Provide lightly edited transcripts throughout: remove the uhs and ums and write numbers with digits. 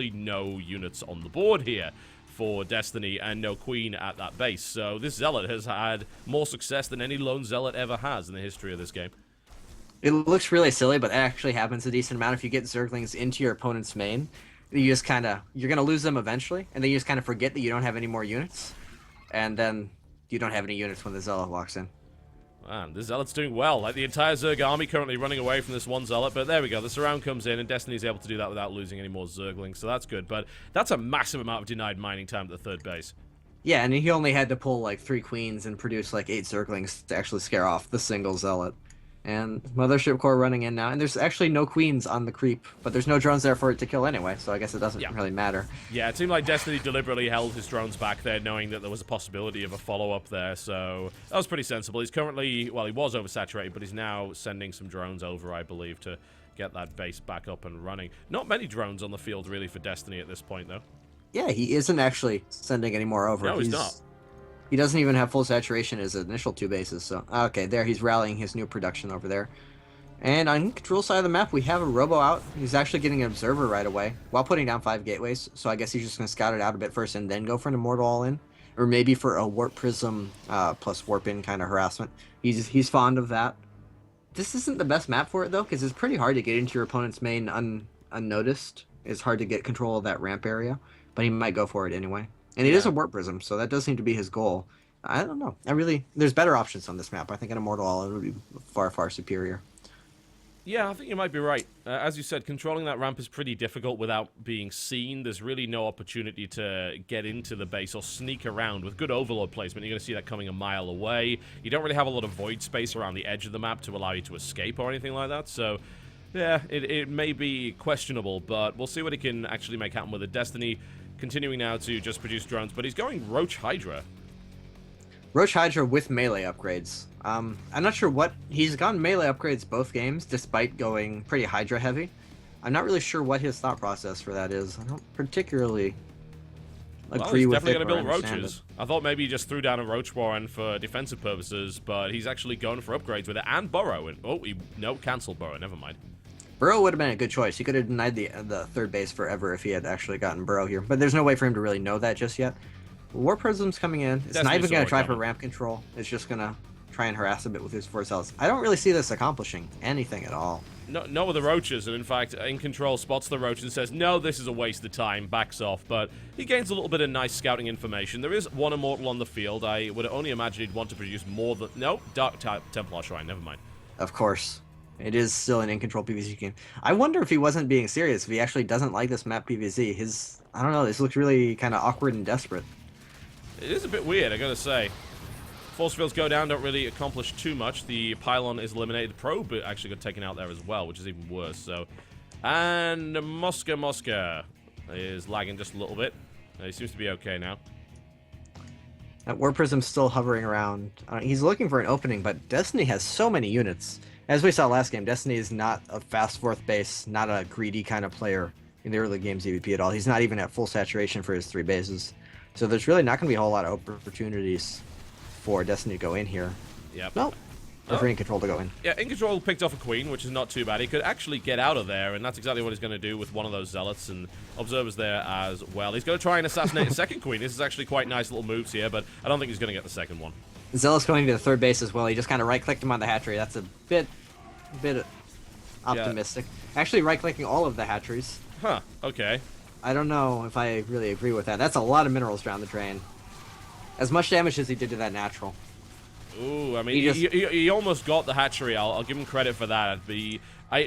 no units on the board here for Destiny and no Queen at that base. So this Zealot has had more success than any lone Zealot ever has in the history of this game. It looks really silly, but it actually happens a decent amount. If you get Zerglings into your opponent's main, you just you're going to lose them eventually, and then you just kind of forget that you don't have any more units, and then you don't have any units when the Zealot walks in. Man, this Zealot's doing well. Like, the entire Zerg army currently running away from this one Zealot, but there we go. The surround comes in, and Destiny's able to do that without losing any more Zerglings, so that's good. But that's a massive amount of denied mining time at the third base. Yeah, and he only had to pull, like, 3 Queens and produce, like, 8 Zerglings to actually scare off the single Zealot. And Mothership Core running in now, and there's actually no Queens on the creep, but there's no drones there for it to kill anyway, so I guess it doesn't really matter. Yeah, it seemed like Destiny deliberately held his drones back there, knowing that there was a possibility of a follow-up there, so that was pretty sensible. He's currently, well, he was oversaturated, but he's now sending some drones over, I believe, to get that base back up and running. Not many drones on the field, really, for Destiny at this point, though. Yeah, he isn't actually sending any more over. No, he's not. He doesn't even have full saturation as initial 2 bases, so... Okay, there, he's rallying his new production over there. And on control side of the map, we have a Robo out. He's actually getting an Observer right away, while putting down 5 gateways, so I guess he's just going to scout it out a bit first and then go for an Immortal All-In. Or maybe for a Warp Prism plus Warp-In kind of harassment. He's fond of that. This isn't the best map for it, though, because it's pretty hard to get into your opponent's main unnoticed. It's hard to get control of that ramp area, but he might go for it anyway. And it is a Warp Prism, so that does seem to be his goal. I don't know. There's better options on this map. I think an Immortal All-In would be far, far superior. Yeah, I think you might be right. As you said, controlling that ramp is pretty difficult without being seen. There's really no opportunity to get into the base or sneak around. With good Overlord placement, you're going to see that coming a mile away. You don't really have a lot of void space around the edge of the map to allow you to escape or anything like that, so... Yeah, it may be questionable, but we'll see what he can actually make happen with it. Destiny continuing now to just produce drones, but he's going Roach Hydra. Roach Hydra with melee upgrades. I'm not sure what... He's gone melee upgrades both games, despite going pretty Hydra heavy. I'm not really sure what his thought process for that is. I don't particularly agree with it. He's definitely going to build roaches. I thought maybe he just threw down a Roach Warren for defensive purposes, but he's actually going for upgrades with it, and Burrow. And, no, cancelled Burrow, never mind. Burrow would have been a good choice. He could have denied the third base forever if he had actually gotten Burrow here. But there's no way for him to really know that just yet. War Prism's coming in. It's not even going to try for ramp control. It's just going to try and harass a bit with his 4 cells. I don't really see this accomplishing anything at all. No with the roaches, and in fact, In Control spots the roach and says, no, this is a waste of time, backs off, but he gains a little bit of nice scouting information. There is one Immortal on the field. I would only imagine he'd want to produce more than... No, Dark Templar Shrine, never mind. Of course. It is still an In Control PvZ game. I wonder if he wasn't being serious, if he actually doesn't like this map PvZ. I don't know, this looks really kind of awkward and desperate. It is a bit weird, I gotta say. Force fields go down, don't really accomplish too much. The pylon is eliminated. The probe actually got taken out there as well, which is even worse. So, and Mosca is lagging just a little bit. He seems to be okay now. That War Prism's still hovering around. He's looking for an opening, but Destiny has so many units. As we saw last game, Destiny is not a fast fourth base, not a greedy kind of player in the early games EVP at all. He's not even at full saturation for his 3 bases. So there's really not going to be a whole lot of opportunities for Destiny to go in here. Yep. Nope. Or for In Control to go in. Yeah, In Control picked off a Queen, which is not too bad. He could actually get out of there, and that's exactly what he's going to do with one of those Zealots, and Observer's there as well. He's going to try and assassinate a second Queen. This is actually quite nice little moves here, but I don't think he's going to get the second one. Zealot's going to the third base as well. He just kind of right-clicked him on the hatchery. That's a bit optimistic. Yeah. Actually, right-clicking all of the hatcheries. Huh, okay. I don't know if I really agree with that. That's a lot of minerals down the drain. As much damage as he did to that natural. Ooh, I mean, he almost got the hatchery. I'll give him credit for that.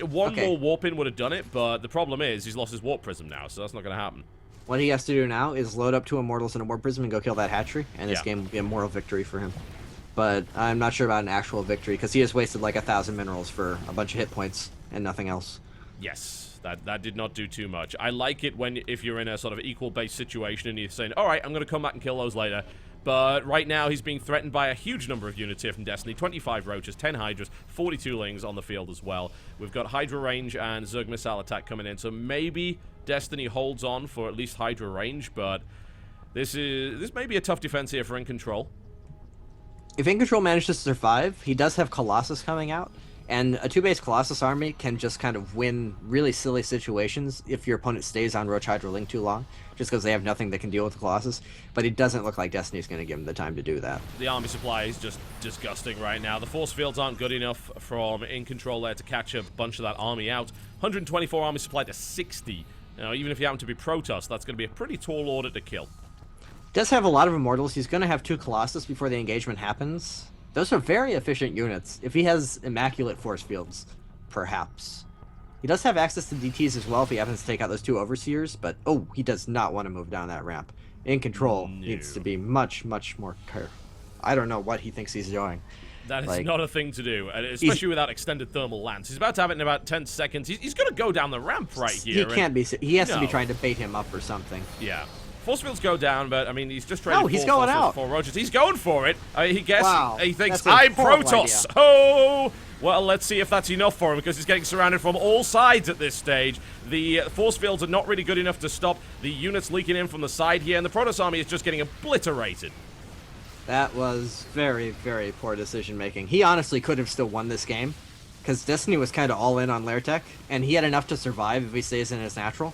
One more warp-in would have done it, but the problem is he's lost his Warp Prism now, so that's not going to happen. What he has to do now is load up 2 Immortals and a Warp Prism and go kill that hatchery, and this game will be a moral victory for him. But I'm not sure about an actual victory, because he has wasted like 1,000 minerals for a bunch of hit points and nothing else. Yes, that did not do too much. I like it if you're in a sort of equal-based situation and you're saying, all right, I'm going to come back and kill those later. But right now, he's being threatened by a huge number of units here from Destiny. 25 Roaches, 10 Hydras, 42 Lings on the field as well. We've got Hydra range and Zerg missile attack coming in. So maybe Destiny holds on for at least Hydra range, but this may be a tough defense here for In Control. If In Control manages to survive, he does have Colossus coming out. And a 2-base Colossus army can just kind of win really silly situations if your opponent stays on Roach Hydro Link too long, just because they have nothing that can deal with the Colossus. But it doesn't look like Destiny's going to give him the time to do that. The army supply is just disgusting right now. The force fields aren't good enough from In Control there to catch a bunch of that army out. 124 army supply to 60. Now, even if you happen to be Protoss, that's going to be a pretty tall order to kill. Does have a lot of Immortals. He's going to have 2 Colossus before the engagement happens. Those are very efficient units. If he has immaculate force fields, perhaps. He does have access to DTs as well if he happens to take out those 2 Overseers, but oh, he does not want to move down that ramp. In Control needs to be much, much more careful. I don't know what he thinks he's doing. That is not a thing to do, especially without extended thermal lance. He's about to have it in about 10 seconds. He's going to go down the ramp right here. He can't be. He has to be trying to bait him up or something. Yeah. Force fields go down, but I mean, he's just trying to he's going out. For Rogers. He's going for it. He guesses. Wow, he thinks, I'm Protoss. Idea. Oh! Well, let's see if that's enough for him, because he's getting surrounded from all sides at this stage. The force fields are not really good enough to stop the units leaking in from the side here, and the Protoss army is just getting obliterated. That was very, very poor decision-making. He honestly could have still won this game, because Destiny was kind of all in on Lairtech, and he had enough to survive if he stays in his natural.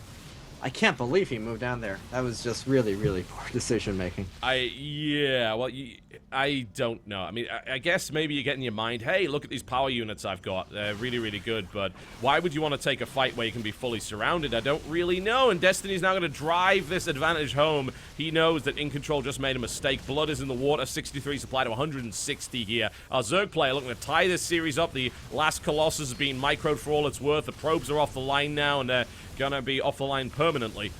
I can't believe he moved down there. That was just really, really poor decision-making. Well, I don't know. I mean, I guess maybe you get in your mind, hey, look at these power units I've got. They're really, really good, but why would you want to take a fight where you can be fully surrounded? I don't really know, and Destiny's now going to drive this advantage home. He knows that In Control just made a mistake. Blood is in the water, 63 supply to 160 here. Our Zerg player looking to tie this series up. The last Colossus has been microed for all it's worth. The probes are off the line now, and they're going to be off the line permanently.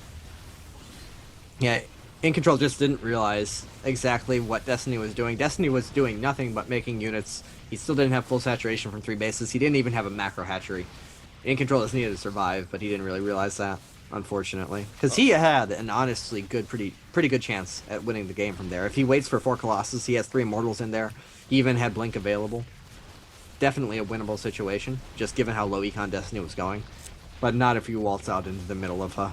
Yeah, In Control just didn't realize exactly what Destiny was doing. Destiny was doing nothing but making units. He still didn't have full saturation from 3 bases. He didn't even have a macro hatchery. In Control just needed to survive, but he didn't really realize that, unfortunately. Because he had an honestly good, pretty good chance at winning the game from there. If he waits for 4 Colossus, he has 3 Immortals in there. He even had Blink available. Definitely a winnable situation, just given how low econ Destiny was going. But not if you waltz out into the middle of a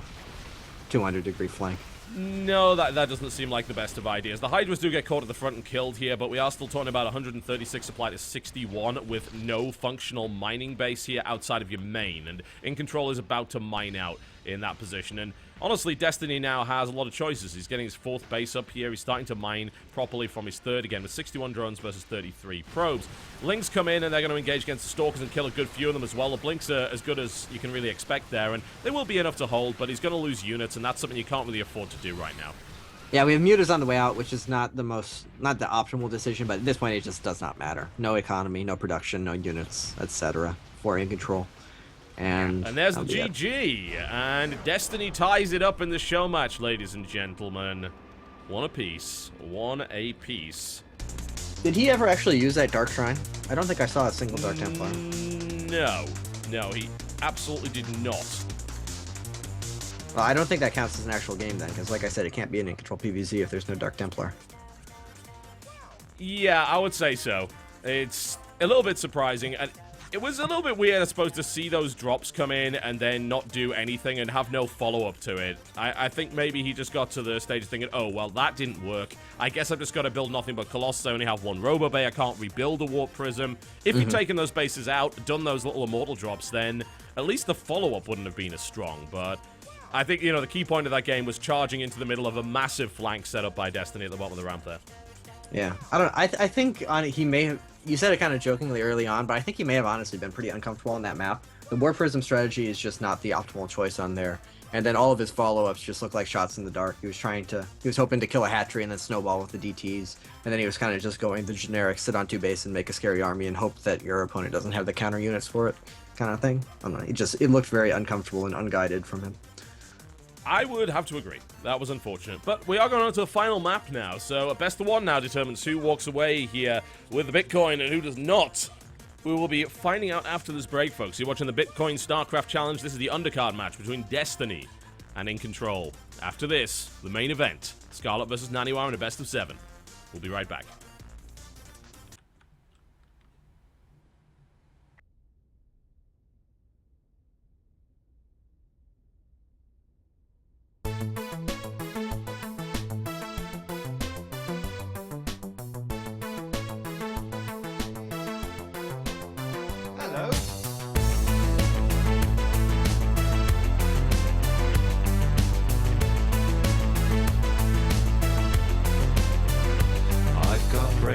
200-degree flank. No, that doesn't seem like the best of ideas. The Hydras do get caught at the front and killed here, but we are still talking about 136 supply to 61 with no functional mining base here outside of your main. And In Control is about to mine out in that position. And honestly, Destiny now has a lot of choices. He's getting his 4th base up here. He's starting to mine properly from his 3rd again with 61 drones versus 33 probes. Lings come in and they're going to engage against the Stalkers and kill a good few of them as well. The Blinks are as good as you can really expect there, and they will be enough to hold, but he's going to lose units, and that's something you can't really afford to do right now. Yeah, we have Mutas on the way out, which is not the optimal decision, but at this point it just does not matter. No economy, no production, no units, etc. for In Control. And there's the GG, and Destiny ties it up in the show match, ladies and gentlemen. One apiece. Did he ever actually use that Dark Shrine? I don't think I saw a single Dark Templar. No, he absolutely did not. Well, I don't think that counts as an actual game then, because like I said, it can't be an In Control PvZ if there's no Dark Templar. Yeah, I would say so. It's a little bit surprising, and it was a little bit weird, I suppose, to see those drops come in and then not do anything and have no follow-up to it. I think maybe he just got to the stage thinking, oh, well, that didn't work. I guess I've just got to build nothing but Colossus. I only have 1 Robo Bay. I can't rebuild a Warp Prism. If you'd taken those bases out, done those little Immortal drops, then at least the follow-up wouldn't have been as strong. But I think, the key point of that game was charging into the middle of a massive flank set up by Destiny at the bottom of the ramp there. Yeah, I think he may have. You said it kind of jokingly early on, but I think he may have honestly been pretty uncomfortable on that map. The Warp Prism strategy is just not the optimal choice on there. And then all of his follow-ups just look like shots in the dark. He was hoping to kill a hatchery and then snowball with the DTs. And then he was kind of just going the generic sit on 2 base and make a scary army and hope that your opponent doesn't have the counter units for it kind of thing. I don't know. It looked very uncomfortable and unguided from him. I would have to agree. That was unfortunate. But we are going on to the final map now. So a best of 1 now determines who walks away here with the Bitcoin and who does not. We will be finding out after this break, folks. You're watching the Bitcoin Starcraft Challenge. This is the undercard match between Destiny and In Control. After this, the main event, Scarlett versus Naniwa in a best of 7. We'll be right back.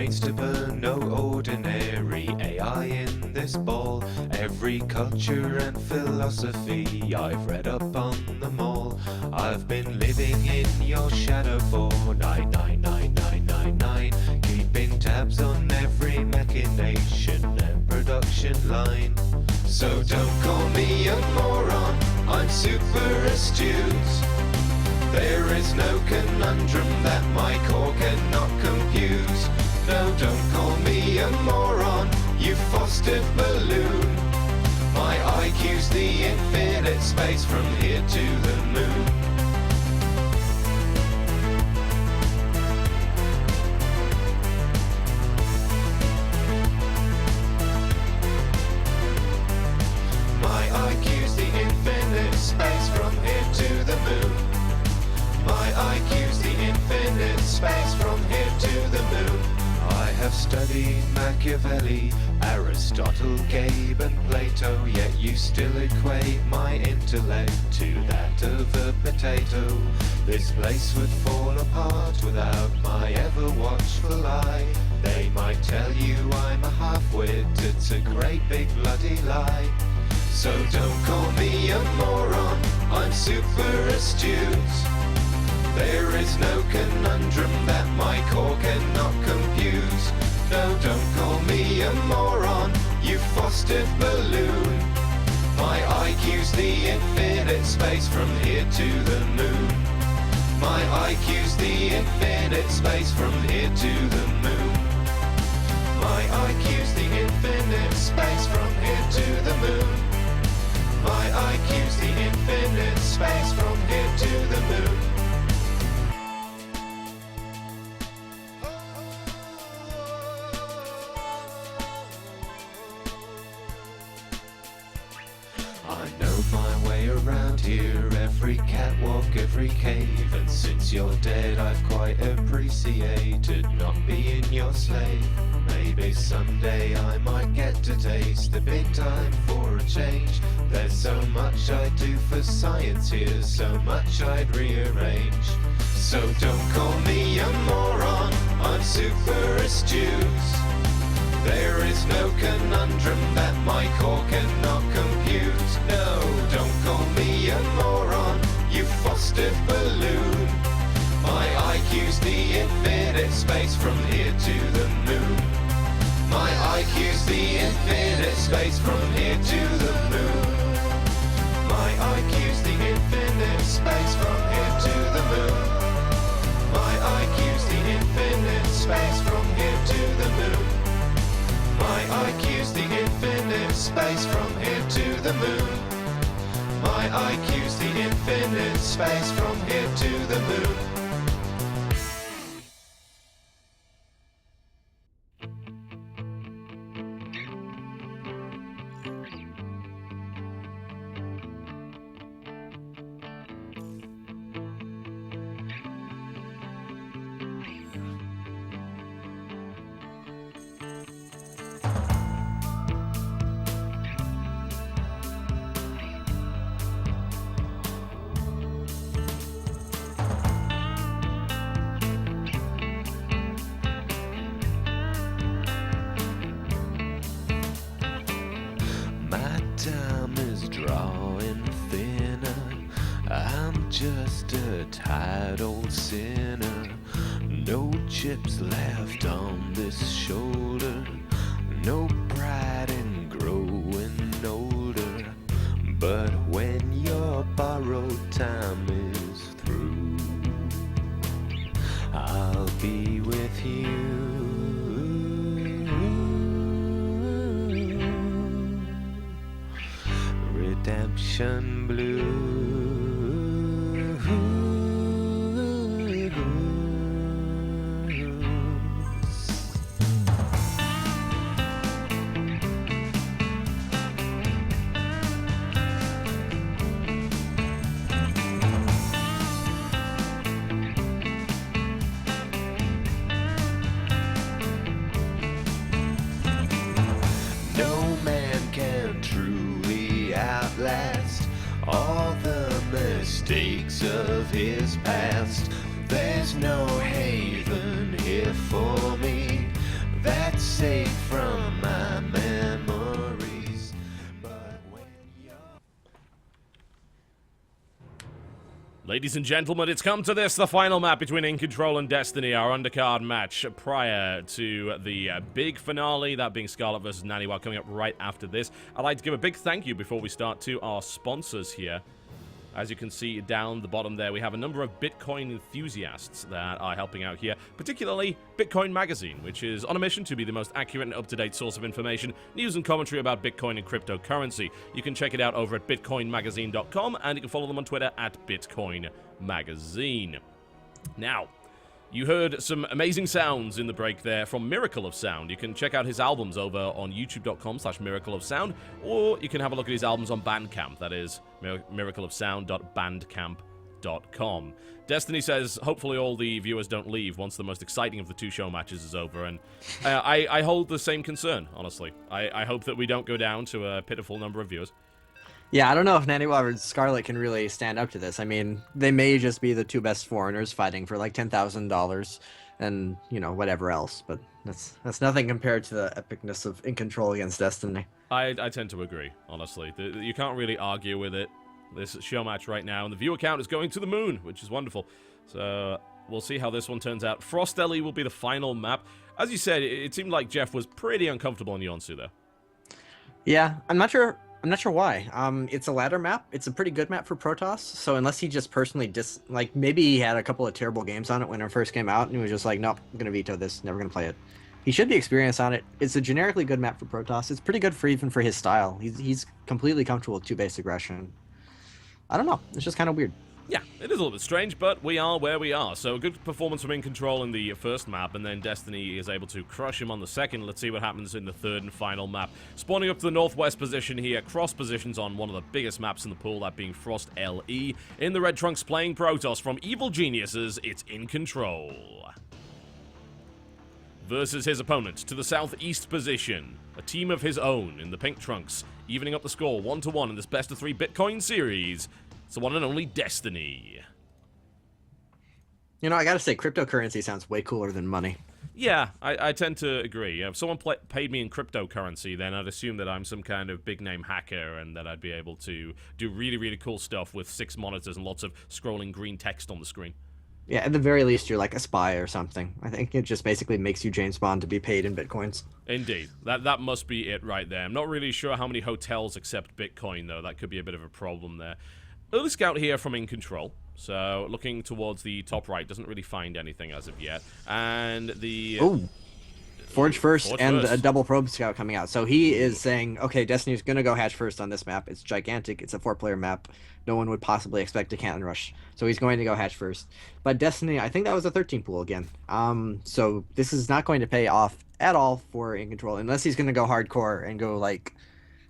remains to burn, no ordinary AI in this ball. Every culture and philosophy, I've read up on them all. I've been living in your shadow for 99999, keeping tabs on every machination and production line. So don't call me a moron, I'm super astute. There is no conundrum that my core cannot compute. No, don't call me a moron, you fostered balloon. My IQ's the infinite space from here to the moon. My IQ's the infinite space from here to the moon. My IQ's the infinite space from here to the moon. I have studied Machiavelli, Aristotle, Gabe and Plato, yet you still equate my intellect to that of a potato. This place would fall apart without my ever watchful eye. They might tell you I'm a half-wit, it's a great big bloody lie. So don't call me a moron, I'm super astute. There is no conundrum that my core cannot compute. No, don't call me a moron, you fostered balloon. My IQ's the infinite space from here to the moon. My IQ's the infinite space from here to the moon. My IQ's the infinite space from here to the moon. My IQ's the infinite space from here to the moon. I know my way around here, every catwalk, every cave. And since you're dead, I've quite appreciated not being your slave. Maybe someday I might get to taste the big time for a change. There's so much I'd do for science here, so much I'd rearrange. So don't call me a moron, I'm super astute. There is no conundrum that my core cannot compute. No, don't call me a moron, you fostered balloon. My IQ's the infinite space from here to the moon. My IQ's the infinite space from here to the moon. My IQ's the infinite space from here to the moon. My IQ's the infinite space from here to the moon. My IQ's the infinite space from here to the moon. My IQ's the infinite space from here to the moon. Time is drawing thinner. I'm just a tired old sinner. No chips left on this shoulder. No pride in growing older. But when your borrowed time is through, I'll be with you. Redemption Blues. No man can truly outlast all the mistakes of his past. There's no haven here for me. that's safe from my memories. But when you're Ladies and gentlemen, it's come to this, the final map between In Control and Destiny, our undercard match prior to the big finale, that being Scarlett versus Naniwa, coming up right after this. I'd like to give a big thank you before we start to our sponsors here. As you can see down the bottom there, we have a number of Bitcoin enthusiasts that are helping out here, particularly Bitcoin Magazine, which is on a mission to be the most accurate and up-to-date source of information, news and commentary about Bitcoin and cryptocurrency. You can check it out over at bitcoinmagazine.com, and you can follow them on Twitter at Bitcoin Magazine. Now, you heard some amazing sounds in the break there from Miracle of Sound. You can check out his albums over on youtube.com/Miracle of Sound, or you can have a look at his albums on Bandcamp. That is miracleofsound.bandcamp.com. Destiny says, hopefully all the viewers don't leave once the most exciting of the two show matches is over, and I hold the same concern, honestly. I hope that we don't go down to a pitiful number of viewers. Yeah, I don't know if Naniwa or Scarlett can really stand up to this. I mean, they may just be the two best foreigners fighting for like $10,000 and, you know, whatever else. But that's nothing compared to the epicness of In Control against Destiny. I tend to agree, honestly. You can't really argue with it. This show match right now, and the viewer count is going to the moon, which is wonderful. So we'll see how this one turns out. Frost Ellie will be the final map. As you said, it seemed like Jeff was pretty uncomfortable in Yonsu there. Yeah, I'm not sure why. It's a ladder map. It's a pretty good map for Protoss. So unless he just personally maybe he had a couple of terrible games on it when it first came out, and he was just like, nope, I'm gonna veto this, never gonna play it. He should be experienced on it. It's a generically good map for Protoss. It's pretty good for even for his style. He's completely comfortable with 2-base aggression. I don't know. It's just kind of weird. Yeah, it is a little bit strange, but we are where we are. So a good performance from In Control in the first map, and then Destiny is able to crush him on the second. Let's see what happens in the third and final map. Spawning up to the northwest position here, cross positions on one of the biggest maps in the pool, that being Frost LE. In the red trunks playing Protoss from Evil Geniuses, it's In Control versus his opponent to the southeast position, a team of his own in the pink trunks, evening up the score 1-1 in this best of 3 Bitcoin series. It's the one and only Destiny. You know, I gotta say, cryptocurrency sounds way cooler than money. Yeah, I tend to agree. If someone paid me in cryptocurrency, then I'd assume that I'm some kind of big-name hacker and that I'd be able to do really, really cool stuff with 6 monitors and lots of scrolling green text on the screen. Yeah, at the very least, you're like a spy or something. I think it just basically makes you James Bond to be paid in Bitcoins. Indeed. That must be it right there. I'm not really sure how many hotels accept Bitcoin, though. That could be a bit of a problem there. Early scout here from In Control. So looking towards the top right, doesn't really find anything as of yet. And the... Ooh. Forge first and a double probe scout coming out. So he is saying, okay, Destiny's going to go hatch first on this map. It's gigantic. It's a 4-player map. No one would possibly expect a cannon rush. So he's going to go hatch first. But Destiny, I think that was a 13 pool again. So this is not going to pay off at all for In Control, unless he's going to go hardcore and go, like,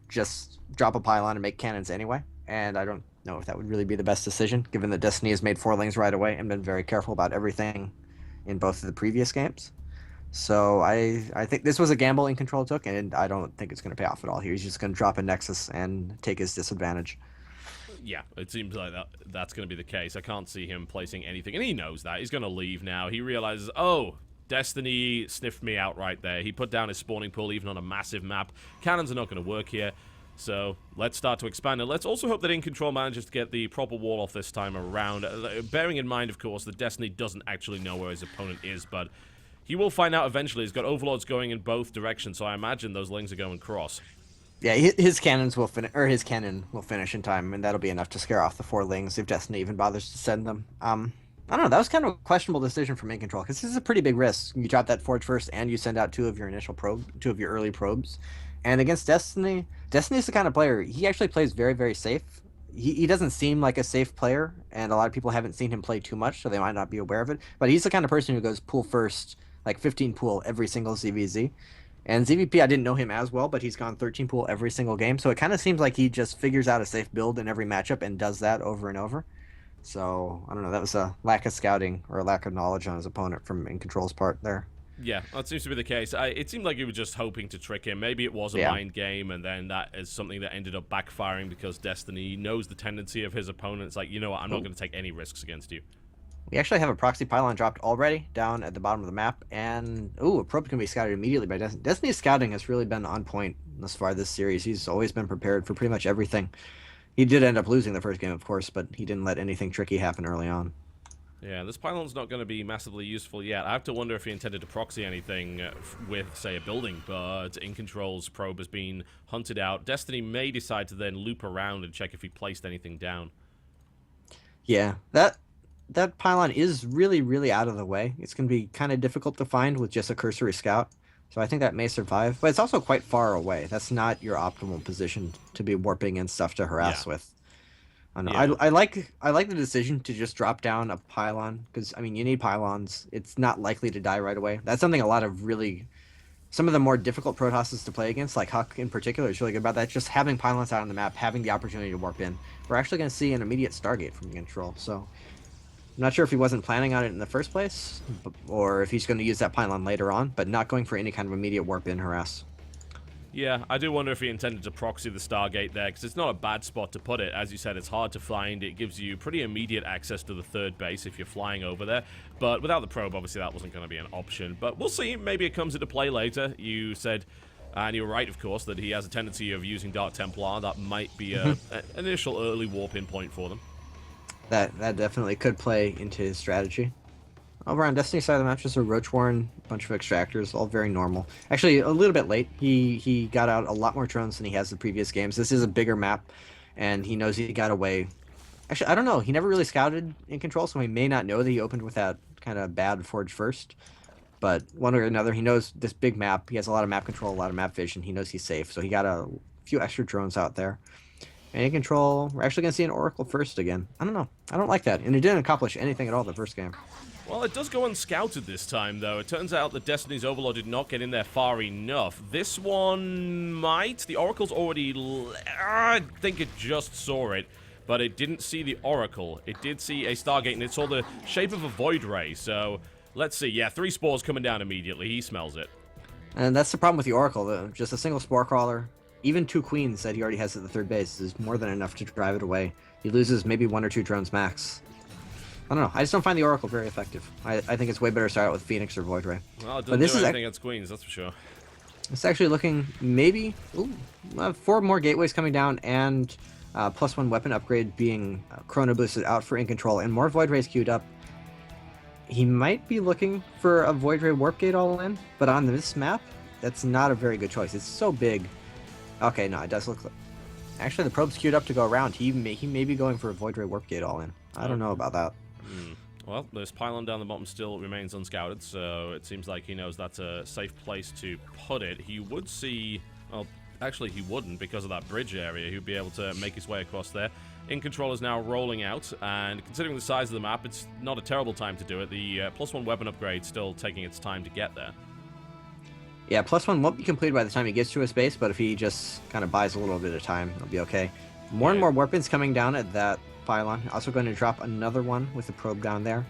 just drop a pylon and make cannons anyway. And I don't know if that would really be the best decision, given that Destiny has made 4 lanes right away and been very careful about everything in both of the previous games. So I think this was a gamble In Control took, and I don't think it's going to pay off at all here. He's just going to drop a Nexus and take his disadvantage. Yeah, it seems like that's going to be the case. I can't see him placing anything, and he knows that. He's going to leave now. He realizes, oh, Destiny sniffed me out right there. He put down his spawning pool even on a massive map. Cannons are not going to work here. So let's start to expand, and let's also hope that In Control manages to get the proper wall off this time around. Bearing in mind, of course, that Destiny doesn't actually know where his opponent is, but he will find out eventually. He's got overlords going in both directions, so I imagine those lanes are going cross. Yeah, his cannons will finish, or his cannon will finish in time, and that'll be enough to scare off the 4 lings if Destiny even bothers to send them. I don't know. That was kind of a questionable decision from In Control, because this is a pretty big risk. You drop that Forge first, and you send out 2 of your early probes. And against Destiny, Destiny's the kind of player, he actually plays very, very safe. He doesn't seem like a safe player, and a lot of people haven't seen him play too much, so they might not be aware of it. But he's the kind of person who goes pool first, like 15 pool every single ZVZ. And ZVP, I didn't know him as well, but he's gone 13 pool every single game. So it kind of seems like he just figures out a safe build in every matchup and does that over and over. So, I don't know, that was a lack of scouting or a lack of knowledge on his opponent from In Control's part there. Yeah, that seems to be the case. It seemed like he was just hoping to trick him. Maybe it was a mind game, and then that is something that ended up backfiring because Destiny knows the tendency of his opponent. It's like, you know what, I'm not going to take any risks against you. We actually have a proxy pylon dropped already down at the bottom of the map, and ooh, a probe can be scouted immediately by Destiny. Destiny's scouting has really been on point thus far this series. He's always been prepared for pretty much everything. He did end up losing the first game, of course, but he didn't let anything tricky happen early on. Yeah, this pylon's not going to be massively useful yet. I have to wonder if he intended to proxy anything with, say, a building, but In Control's probe has been hunted out. Destiny may decide to then loop around and check if he placed anything down. Yeah, that pylon is really, really out of the way. It's going to be kind of difficult to find with just a cursory scout. So I think that may survive, but it's also quite far away. That's not your optimal position to be warping and stuff to harass with. I don't know. Yeah. I like the decision to just drop down a pylon because I mean you need pylons. It's not likely to die right away. That's something a lot of some of the more difficult Protosses to play against, like Huck in particular, is really good about that. Just having pylons out on the map, having the opportunity to warp in. We're actually going to see an immediate Stargate from Control. So I'm not sure if he wasn't planning on it in the first place, or if he's going to use that pylon later on, but not going for any kind of immediate warp in harass. Yeah, I do wonder if he intended to proxy the Stargate there, because it's not a bad spot to put it. As you said, it's hard to find. It gives you pretty immediate access to the third base if you're flying over there. But without the probe, obviously that wasn't going to be an option. But we'll see. Maybe it comes into play later. You said, and you're right, of course, that he has a tendency of using Dark Templar. That might be an initial early warp-in point for them. That definitely could play into his strategy. Over on Destiny's side of the map, just a Roach Warren, bunch of extractors, all very normal. Actually, a little bit late. He got out a lot more drones than he has the previous games. This is a bigger map, and he knows he got away. Actually, I don't know. He never really scouted In Control, so he may not know that he opened with that kind of bad Forge first. But one way or another, he knows this big map. He has a lot of map control, a lot of map vision. He knows he's safe, so he got a few extra drones out there. And In Control, we're actually going to see an Oracle first again. I don't know. I don't like that. And it didn't accomplish anything at all the first game. Well, it does go unscouted this time, though. It turns out that Destiny's Overlord did not get in there far enough. This one might. The Oracle's already... I think it just saw it, but it didn't see the Oracle. It did see a Stargate, and it saw the shape of a Void Ray, so... Let's see. Yeah, 3 spores coming down immediately. He smells it. And that's the problem with the Oracle, though. Just a single Spore Crawler, even 2 Queens that he already has at the third base, is more than enough to drive it away. He loses maybe 1 or 2 drones max. I don't know. I just don't find the Oracle very effective. I think it's way better to start out with Phoenix or Void Ray. Well, it doesn't do anything against Queens, that's for sure. It's actually looking maybe... Ooh, 4 more gateways coming down and +1 weapon upgrade being chrono boosted out for In Control and more Void Rays queued up. He might be looking for a Void Ray Warp Gate all in, but on this map, that's not a very good choice. It's so big. Okay, no, it does look like... Actually, the probe's queued up to go around. He may be going for a Void Ray Warp Gate all in. I don't know about that. Well, this pylon down the bottom still remains unscouted, so it seems like he knows that's a safe place to put it. He would see... Well, actually, he wouldn't because of that bridge area. He'd be able to make his way across there. In Control is now rolling out, and considering the size of the map, it's not a terrible time to do it. The +1 weapon upgrade still taking its time to get there. Yeah, +1 won't be completed by the time he gets to his base, but if he just kind of buys a little bit of time, it'll be okay. More and more weapons coming down at that pylon. Also going to drop another one with the probe down there.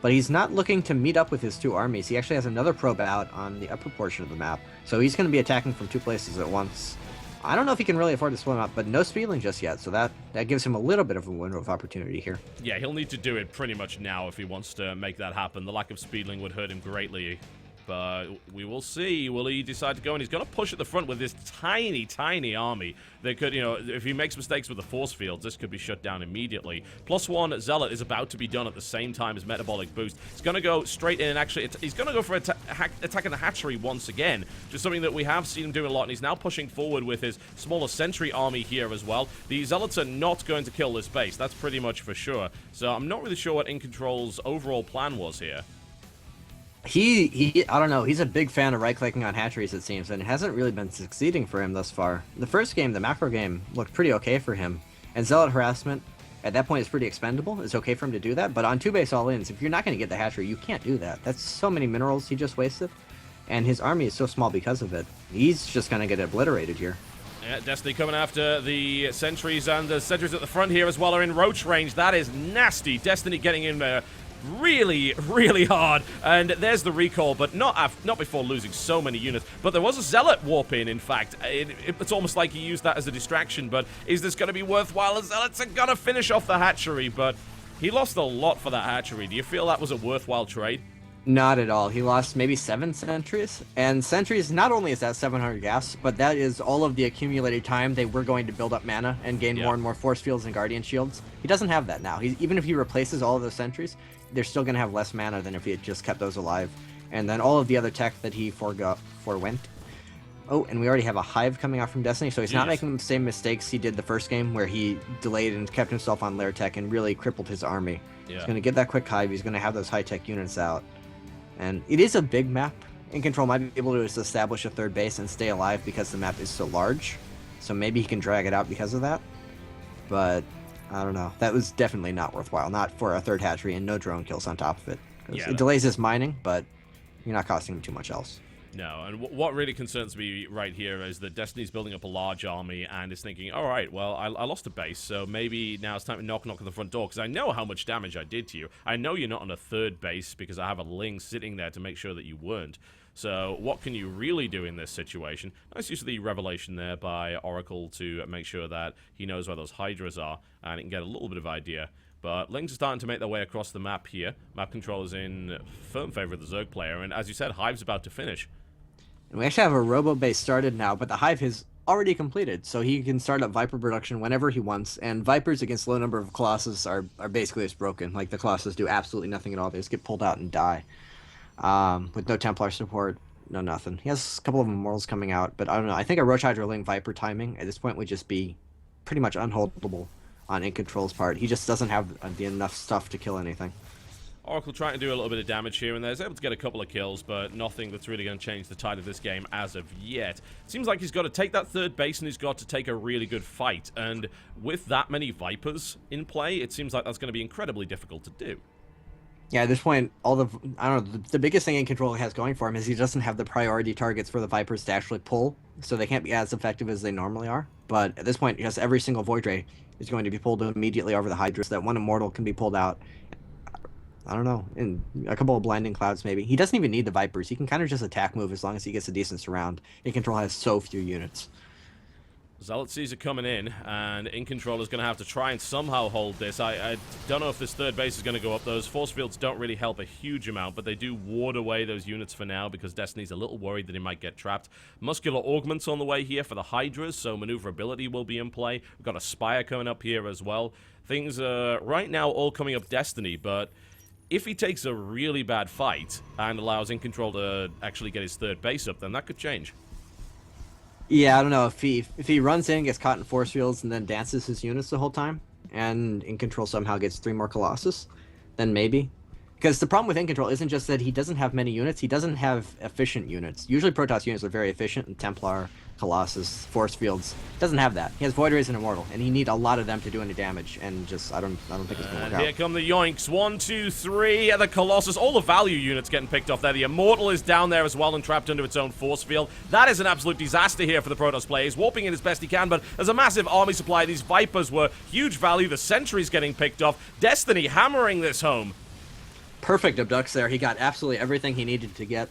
But he's not looking to meet up with his 2 armies. He actually has another probe out on the upper portion of the map. So he's going to be attacking from 2 places at once. I don't know if he can really afford to swim up, but no speedling just yet, so that gives him a little bit of a window of opportunity here. Yeah, he'll need to do it pretty much now if he wants to make that happen. The lack of speedling would hurt him greatly. But we will see. Will he decide to go? And he's going to push at the front with this tiny, tiny army. That could, if he makes mistakes with the force fields, this could be shut down immediately. +1 Zealot is about to be done at the same time as Metabolic Boost. He's going to go straight in and actually, he's going to go for attacking the hatchery once again. Just something that we have seen him do a lot. And he's now pushing forward with his smaller sentry army here as well. The Zealots are not going to kill this base. That's pretty much for sure. So I'm not really sure what In Control's overall plan was here. I don't know, he's a big fan of right-clicking on hatcheries, it seems, and it hasn't really been succeeding for him thus far. The first game, the macro game, looked pretty okay for him, and Zealot Harassment, at that point, is pretty expendable. It's okay for him to do that, but on 2-base all-ins, if you're not going to get the hatchery, you can't do that. That's so many minerals he just wasted, and his army is so small because of it. He's just going to get obliterated here. Yeah, Destiny coming after the sentries, and the sentries at the front here as well are in roach range. That is nasty. Destiny getting in there really, really hard. And there's the recall, but not before losing so many units. But there was a Zealot warp in fact. It's almost like he used that as a distraction, but is this going to be worthwhile? The Zealots are going to finish off the hatchery, but He lost a lot for that hatchery. Do you feel that was a worthwhile trade? Not at all. He lost maybe 7 sentries. And sentries, not only is that 700 gas, but that is all of the accumulated time they were going to build up mana and gain more and more force fields and guardian shields. He doesn't have that now. Even if he replaces all of those sentries, they're still going to have less mana than if he had just kept those alive. And then all of the other tech that he forewent. Oh, and we already have a hive coming out from Destiny, so he's not making the same mistakes he did the first game, where he delayed and kept himself on lair tech and really crippled his army. He's going to get that quick hive. He's going to have those high-tech units out. And it is a big map. In Control might be able to just establish a third base and stay alive because the map is so large. So maybe he can drag it out because of that. But, I don't know. That was definitely not worthwhile. Not for a third hatchery and no drone kills on top of it. It delays his mining, but you're not costing him too much else. No, and what really concerns me right here is that Destiny's building up a large army and is thinking, all right, well, I lost a base, so maybe now it's time to knock on the front door, because I know how much damage I did to you. I know you're not on a third base because I have a Ling sitting there to make sure that you weren't. So what can you really do in this situation? Nice use of the revelation there by Oracle to make sure that he knows where those Hydras are, and he can get a little bit of idea. But Lings are starting to make their way across the map here. Map control is in firm favor of the Zerg player, and as you said, Hive's about to finish. And we actually have a robo base started now, but the hive is already completed, so he can start up Viper production whenever he wants. And Vipers against low number of Colossus are basically just broken. Like, the Colossus do absolutely nothing at all. They just get pulled out and die. With no Templar support, no nothing. He has a couple of Immortals coming out, but I don't know. I think a Roach Hydra Ling Viper timing at this point would just be pretty much unholdable on In Control's part. He just doesn't have enough stuff to kill anything. Oracle trying to do a little bit of damage here and there. He's able to get a couple of kills, but nothing that's really going to change the tide of this game as of yet. Seems like he's got to take that third base and he's got to take a really good fight. And with that many Vipers in play, it seems like that's going to be incredibly difficult to do. Yeah, at this point, I don't know, the biggest thing In Control has going for him is he doesn't have the priority targets for the Vipers to actually pull, so they can't be as effective as they normally are. But at this point, just every single Void Ray is going to be pulled immediately over the Hydra, so that one Immortal can be pulled out. I don't know, in a couple of Blinding Clouds maybe. He doesn't even need the Vipers. He can kind of just attack move as long as he gets a decent surround. In Control has so few units. Zealot Seas are coming in, and In Control is going to have to try and somehow hold this. I don't know if this third base is going to go up. Those force fields don't really help a huge amount, but they do ward away those units for now because Destiny's a little worried that he might get trapped. Muscular Augments on the way here for the Hydras, so maneuverability will be in play. We've got a Spire coming up here as well. Things are right now all coming up Destiny, but if he takes a really bad fight and allows In Control to actually get his third base up, then that could change. Yeah, I don't know, if he runs in, gets caught in force fields, and then dances his units the whole time, and In Control somehow gets 3 more Colossus, then maybe. Because the problem with In Control isn't just that he doesn't have many units, he doesn't have efficient units. Usually Protoss units are very efficient, and Templar, Colossus, force fields. Doesn't have that. He has Void Rays and Immortal, and he need a lot of them to do any damage, and just, I don't think it's going to work out. Here come the yoinks. 1, 2, 3. The Colossus. All the value units getting picked off there. The Immortal is down there as well and trapped under its own force field. That is an absolute disaster here for the Protoss players. Warping in as best he can, but there's a massive army supply. These Vipers were huge value. The Sentry's getting picked off. Destiny hammering this home. Perfect abducts there. He got absolutely everything he needed to get.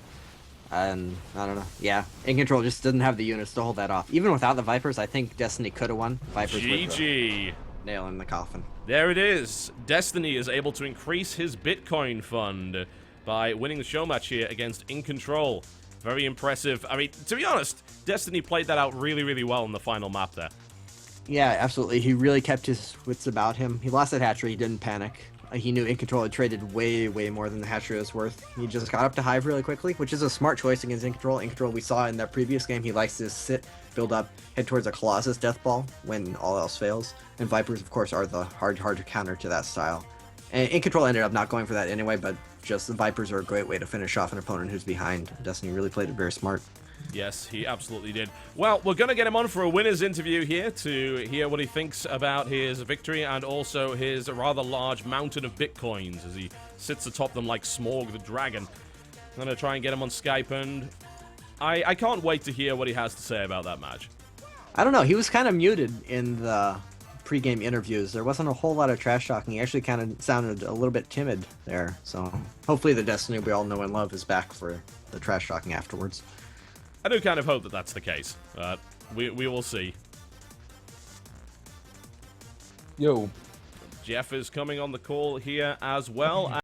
And I don't know. Yeah, In Control just didn't have the units to hold that off. Even without the Vipers, I think Destiny could have won. Vipers GG. Nail in the coffin. There it is. Destiny is able to increase his Bitcoin fund by winning the show match here against In Control. Very impressive. I mean, to be honest, Destiny played that out really, really well in the final map there. Yeah, absolutely. He really kept his wits about him. He lost that hatchery. He didn't panic. He knew In Control had traded way, way more than the hatchery was worth. He just got up to Hive really quickly, which is a smart choice against In Control. In Control, we saw in that previous game, he likes to sit, build up, head towards a Colossus Death Ball when all else fails. And Vipers, of course, are the hard counter to that style. And In Control ended up not going for that anyway, but just the Vipers are a great way to finish off an opponent who's behind. Destiny really played it very smart. Yes, he absolutely did. Well, we're going to get him on for a winner's interview here to hear what he thinks about his victory and also his rather large mountain of bitcoins as he sits atop them like Smorg the dragon. I'm going to try and get him on Skype, and I can't wait to hear what he has to say about that match. I don't know. He was kind of muted in the pre-game interviews. There wasn't a whole lot of trash talking. He actually kind of sounded a little bit timid there. So hopefully the Destiny we all know and love is back for the trash talking afterwards. I do kind of hope that that's the case, but we will see. Yo. Jeff is coming on the call here as well.